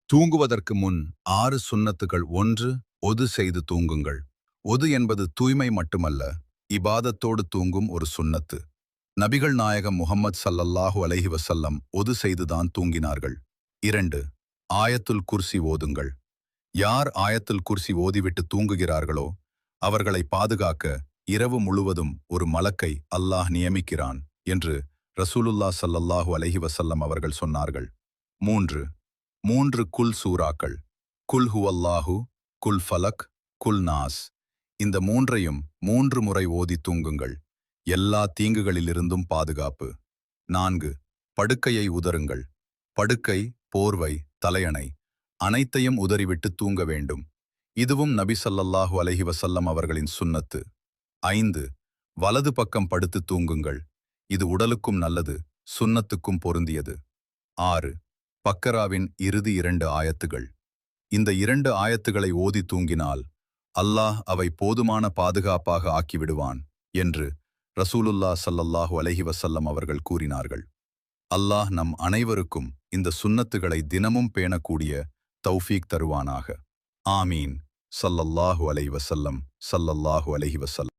தூங்குவதற்கு முன் 6 சுன்னத்துகள். 1. ஒது செய்து தூங்குங்கள். ஒது என்பது தூய்மை மட்டுமல்ல, இபாதத்தோடு தூங்கும் ஒரு சுன்னத்து. நபிகள் நாயகம் முஹம்மது ஸல்லல்லாஹு அலைஹி வஸல்லம் ஒது செய்துதான் தூங்கினார்கள். 2. ஆயத்துல் குர்சி ஓதுங்கள். யார் ஆயத்துல் குர்சி ஓதிவிட்டு தூங்குகிறார்களோ அவர்களை பாதுகாக்க இரவு முழுவதும் ஒரு மலக்கை அல்லாஹ் நியமிக்கிறான் என்று ரசூலுல்லாஹ் ஸல்லல்லாஹு அலைஹி வஸல்லம் அவர்கள் சொன்னார்கள். 3. 3 குல் சூறாக்கள். குல் ஹுவல்லாஹு, குல் ஃபலக், குல் நாஸ். இந்த மூன்றையும் 3 முறை ஓதி தூங்குங்கள். எல்லா தீங்குகளிலிருந்தும் பாதுகாப்பு. 4. படுக்கையை உதறுங்கள். படுக்கை, போர்வை, தலையணை அனைத்தையும் உதறிவிட்டு தூங்க வேண்டும். இதுவும் நபி ஸல்லல்லாஹு அலைஹி வஸல்லம் அவர்களின் சுன்னத்து. 5. வலது பக்கம் படுத்து தூங்குங்கள். இது உடலுக்கும் நல்லது, சுன்னத்துக்கும் பொருந்தியது. 6. பக்கராவின் இறுதி 2 ஆயத்துகள். இந்த 2 ஆயத்துகளை ஓதி தூங்கினால் அல்லாஹ் அவை போதுமான பாதுகாப்பாக ஆக்கிவிடுவான் என்று ரசூலுல்லாஹ் ஸல்லல்லாஹு அலைஹி வஸல்லம் அவர்கள் கூறினார்கள். அல்லாஹ் நம் அனைவருக்கும் இந்த சுன்னத்துகளை தினமும் பேணக்கூடிய தௌஃபீக் தருவானாக. ஆமீன். ஸல்லல்லாஹு அலைஹி வஸல்லம். ஸல்லல்லாஹு அலைஹி வஸல்லம்.